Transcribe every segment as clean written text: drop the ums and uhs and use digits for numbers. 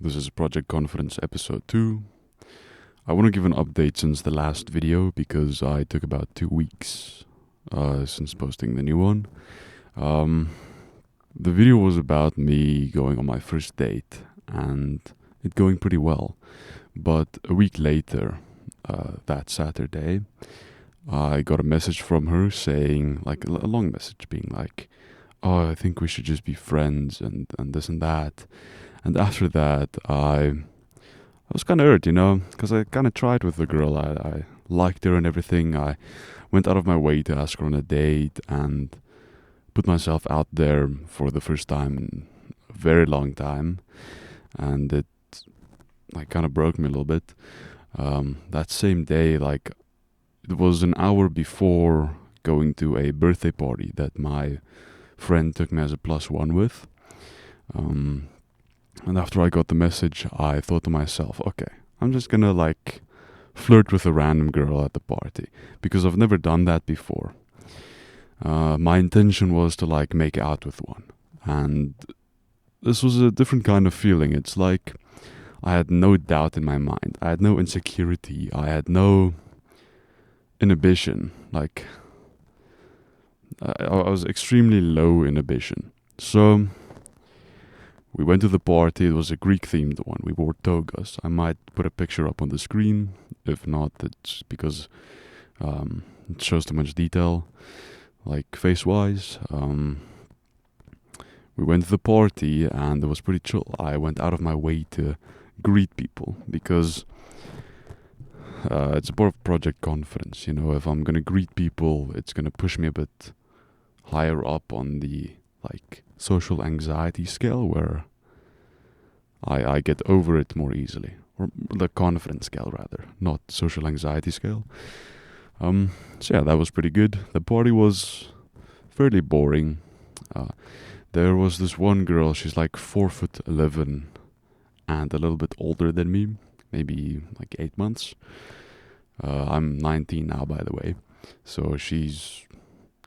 This is Project Conference episode 2. I want to give an update since the last video because I took about 2 weeks since posting the new one. The video was about me going on my first date and it going pretty well. But a week later, that Saturday, I got a message from her saying, like a long message being like, oh, I think we should just be friends and this and that. And after that, I was kind of hurt, because I kind of tried with the girl. I liked her and everything. I went out of my way to ask her on a date and put myself out there for the first time in a very long time. And it kind of broke me a little bit. That same day, it was an hour before going to a birthday party that my friend took me as a +1 with. And after I got the message, I thought to myself, okay, I'm just gonna flirt with a random girl at the party because I've never done that before. My intention was to make out with one, and this was a different kind of feeling. It's like I had no doubt in my mind. I had no insecurity. I had no inhibition. I was extremely low inhibition. So we went to the party. It was a Greek-themed one. We wore togas. I might put a picture up on the screen. If not, it's because it shows too much detail, face-wise. We went to the party, and it was pretty chill. I went out of my way to greet people because it's a part of Project Conference. If I'm going to greet people, it's going to push me a bit higher up on the social anxiety scale where I get over it more easily, or the confidence scale rather, not social anxiety scale. So yeah, that was pretty good. The party was fairly boring. There was this one girl, she's 4'11" and a little bit older than me, maybe 8 months. I'm 19 now, by the way, so she's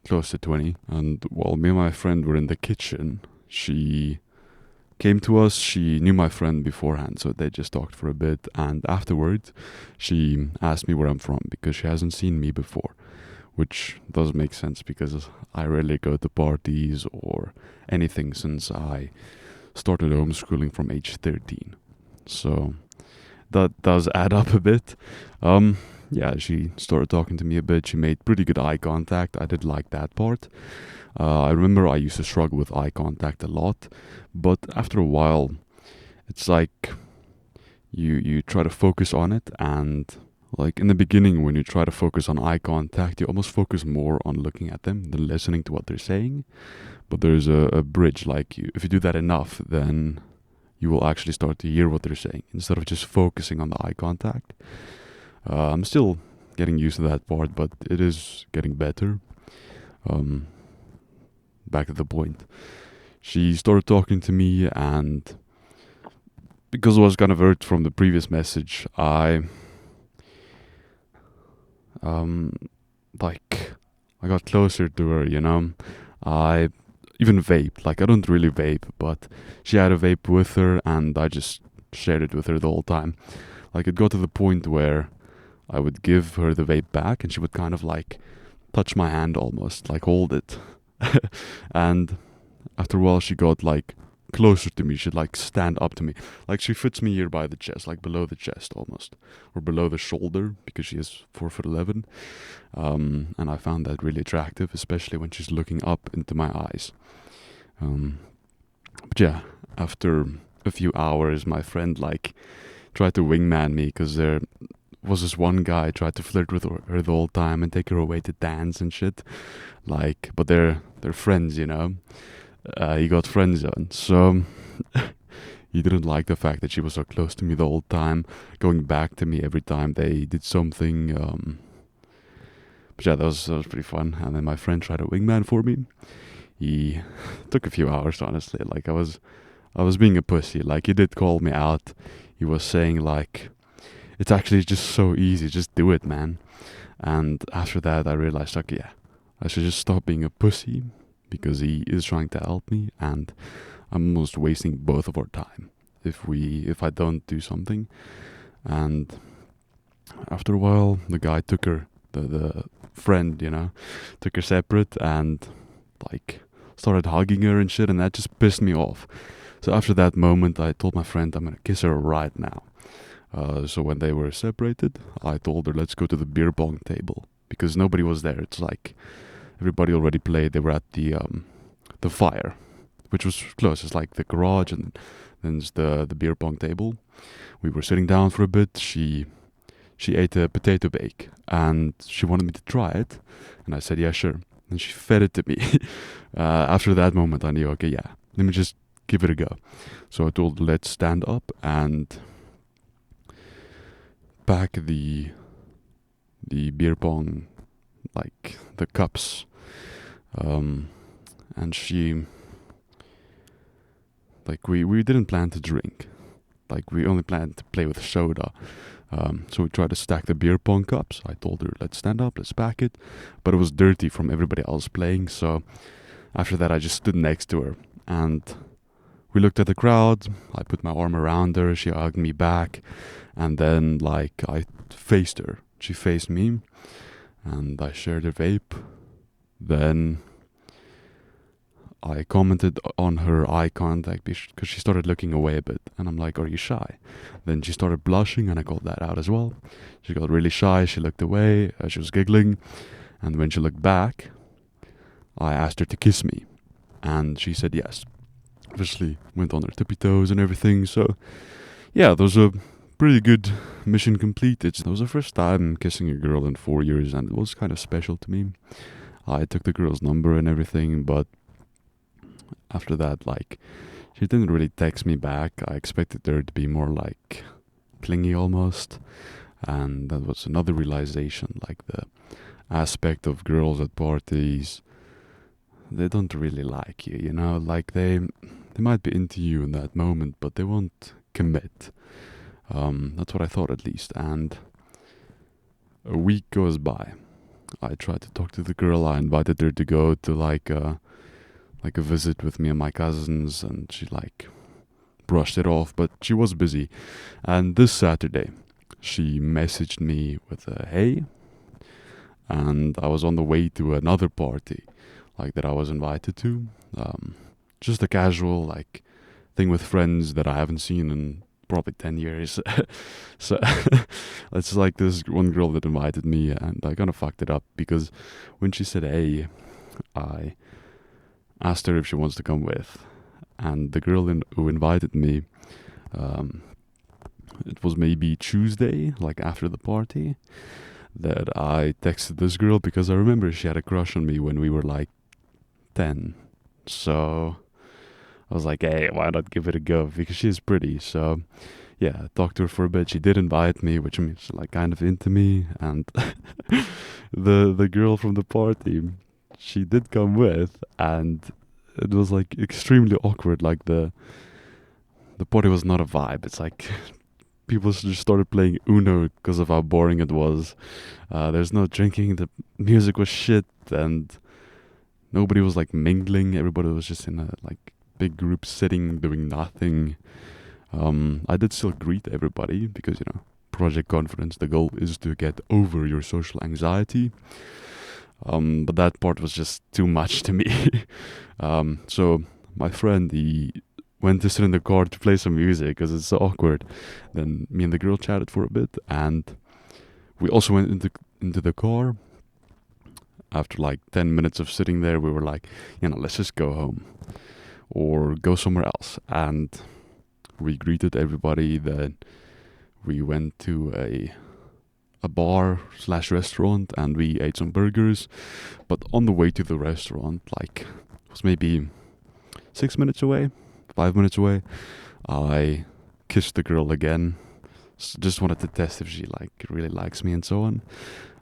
close to 20. And while me and my friend were in the kitchen, she came to us. She knew my friend beforehand, so they just talked for a bit. And afterwards, she asked me where I'm from because she hasn't seen me before, which does make sense because I rarely go to parties or anything since I started homeschooling from age 13. So that does add up a bit. Yeah, she started talking to me a bit. She made pretty good eye contact. I did like that part. I remember I used to struggle with eye contact a lot, but after a while, it's you try to focus on it, and in the beginning when you try to focus on eye contact, you almost focus more on looking at them than listening to what they're saying. But there's a bridge, if you do that enough, then you will actually start to hear what they're saying instead of just focusing on the eye contact. I'm still getting used to that part, but it is getting better. Back to the point. She started talking to me, and because I was kind of hurt from the previous message, I got closer to her, I even vaped. I don't really vape, but she had a vape with her, and I just shared it with her the whole time. It got to the point where I would give her the vape back, and she would kind of touch my hand almost, hold it. And after a while, she got closer to me. She'd stand up to me. She fits me here by the chest, below the chest almost, or below the shoulder because she is 4'11". And I found that really attractive, especially when she's looking up into my eyes. But yeah, after a few hours, my friend tried to wingman me because there was this one guy tried to flirt with her the whole time and take her away to dance and shit. But they're friends, He got friend zoned, so he didn't like the fact that she was so close to me the whole time, going back to me every time they did something. But yeah, that was pretty fun. And then my friend tried a wingman for me. He took a few hours, honestly. I was being a pussy. He did call me out. He was saying it's actually just so easy. Just do it, man. And after that, I realized, okay, yeah, I should just stop being a pussy because he is trying to help me, and I'm almost wasting both of our time. if I don't do something. And after a while, the guy took her, the friend, took her separate and like started hugging her and shit, and that just pissed me off. So after that moment, I told my friend I'm gonna kiss her right now. So when they were separated, I told her let's go to the beer pong table because nobody was there. It's like everybody already played. They were at the fire, which was close. It's like the garage and then there's the beer pong table. We were sitting down for a bit. She ate a potato bake and she wanted me to try it, and I said yeah, sure. And she fed it to me. After that moment, I knew okay, yeah, let me just give it a go. So I told her let's stand up and pack the beer pong, like the cups, and she like we didn't plan to drink, like we only planned to play with soda. So we tried to stack the beer pong cups. I told her let's stand up, let's pack it, but it was dirty from everybody else playing. So after that I just stood next to her and we looked at the crowd. I put my arm around her, she hugged me back, and then like I faced her, she faced me, and I shared her vape. Then I commented on her eye contact because she started looking away a bit, and I'm like, are you shy? Then she started blushing, and I called that out as well. She got really shy, she looked away, she was giggling, and when she looked back, I asked her to kiss me, and she said yes. Obviously went on her tippy toes and everything, so yeah, that was a pretty good mission completed. That was the first time kissing a girl in 4 years, and it was kind of special to me. I took the girl's number and everything, but after that, like, she didn't really text me back. I expected her to be more like clingy almost, and that was another realization, like the aspect of girls at parties. They don't really like you, like they might be into you in that moment, but they won't commit. That's what I thought at least. And a week goes by. I tried to talk to the girl. I invited her to go to like a visit with me and my cousins, and she like brushed it off, but she was busy. And this Saturday, she messaged me with a hey, and I was on the way to another party, like that I was invited to. Just a casual like thing with friends that I haven't seen in probably 10 years. So it's like this one girl that invited me, and I kind of fucked it up because when she said hey, I asked her if she wants to come with, and the girl who invited me, it was maybe Tuesday, like after the party, that I texted this girl because I remember she had a crush on me when we were like 10. So I was like, hey, why not give it a go? Because she's pretty. So yeah, I talked to her for a bit. She did invite me, which means she's like kind of into me. And the girl from the party, she did come with, and it was like extremely awkward. Like the party was not a vibe. It's like people just started playing Uno because of how boring it was. There's no drinking. The music was shit, and nobody was like mingling. Everybody was just in a like big group sitting doing nothing. I did still greet everybody because project conference, the goal is to get over your social anxiety. But that part was just too much to me. So my friend, he went to sit in the car to play some music because it's so awkward. Then me and the girl chatted for a bit, and we also went into the car. After like 10 minutes of sitting there, we were like, let's just go home or go somewhere else. And we greeted everybody. Then we went to a bar / restaurant, and we ate some burgers. But on the way to the restaurant, like it was maybe 6 minutes away, 5 minutes away, I kissed the girl again. Just wanted to test if she like really likes me and so on.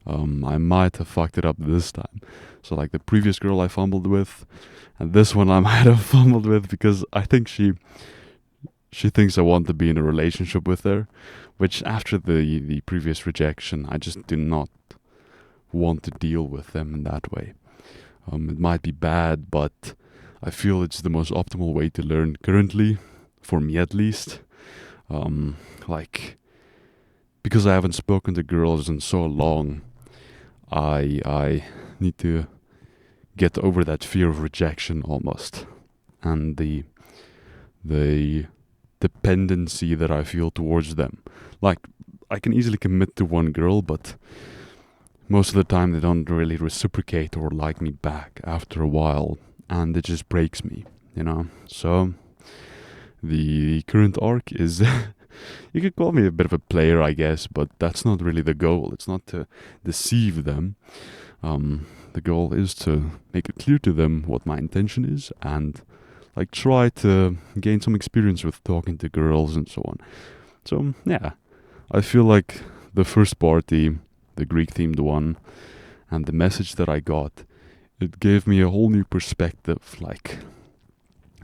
I might have fucked it up this time. So like the previous girl I fumbled with, and this one I might have fumbled with because I think she thinks I want to be in a relationship with her, which after the previous rejection, I just do not want to deal with them in that way. It might be bad, but I feel it's the most optimal way to learn currently, for me at least. Like, because I haven't spoken to girls in so long, I need to get over that fear of rejection almost, and the dependency that I feel towards them. Like, I can easily commit to one girl, but most of the time they don't really reciprocate or like me back after a while, and it just breaks me, you know? So, the current arc is you could call me a bit of a player, I guess, but that's not really the goal. It's not to deceive them. The goal is to make it clear to them what my intention is, and like try to gain some experience with talking to girls and so on. So yeah, I feel like the first party, the Greek themed one, and the message that I got, it gave me a whole new perspective. Like,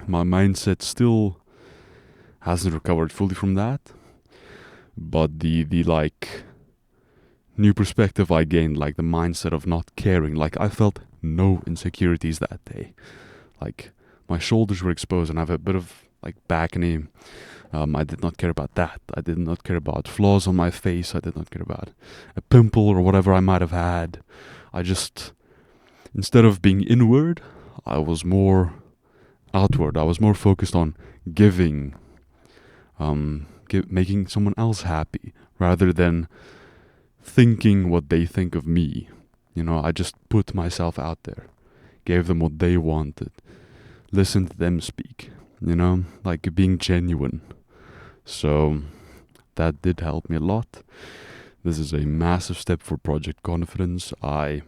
my mindset still hasn't recovered fully from that, but the like new perspective I gained, like the mindset of not caring, like I felt no insecurities that day. Like, my shoulders were exposed and I have a bit of like back knee. I did not care about that. I did not care about flaws on my face. I did not care about a pimple or whatever I might have had. I just, instead of being inward, I was more outward. I was more focused on giving, making someone else happy rather than thinking what they think of me. You know, I just put myself out there, gave them what they wanted, listened to them speak, you know, like being genuine. So that did help me a lot. This is a massive step for Project Confidence. I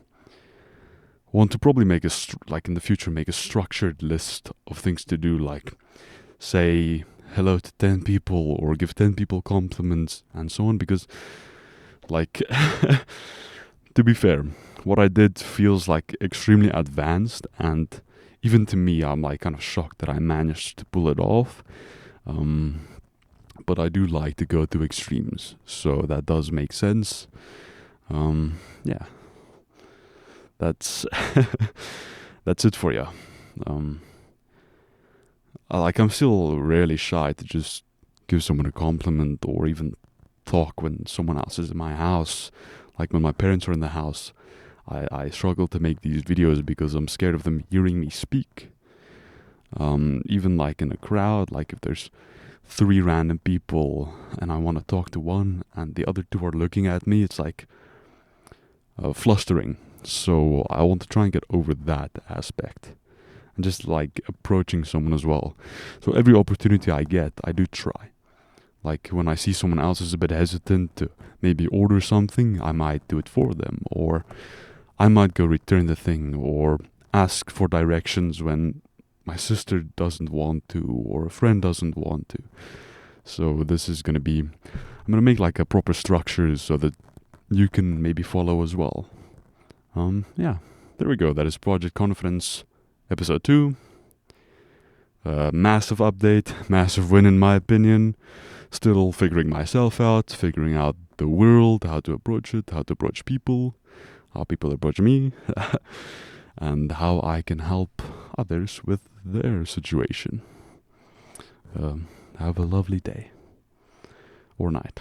want to probably make like in the future, make a structured list of things to do, like say hello to 10 people or give 10 people compliments and so on, because like to be fair, what I did feels like extremely advanced, and even to me I'm like kind of shocked that I managed to pull it off. But I do like to go to extremes, so that does make sense. Yeah, that's that's it for you. I'm still really shy to just give someone a compliment or even talk when someone else is in my house. Like when my parents are in the house, I struggle to make these videos because I'm scared of them hearing me speak. Even like in a crowd, like if there's 3 random people and I want to talk to one and the other 2 are looking at me, it's like flustering. So I want to try and get over that aspect and just like approaching someone as well. So every opportunity I get, I do try. Like when I see someone else is a bit hesitant to maybe order something, I might do it for them, or I might go return the thing, or ask for directions when my sister doesn't want to, or a friend doesn't want to. So this is gonna be, I'm gonna make like a proper structure so that you can maybe follow as well. Yeah, there we go. That is Project Confidence, episode 2. Massive update, massive win in my opinion. Still figuring myself out, figuring out the world, how to approach it, how to approach people, how people approach me, and how I can help others with their situation. Have a lovely day or night.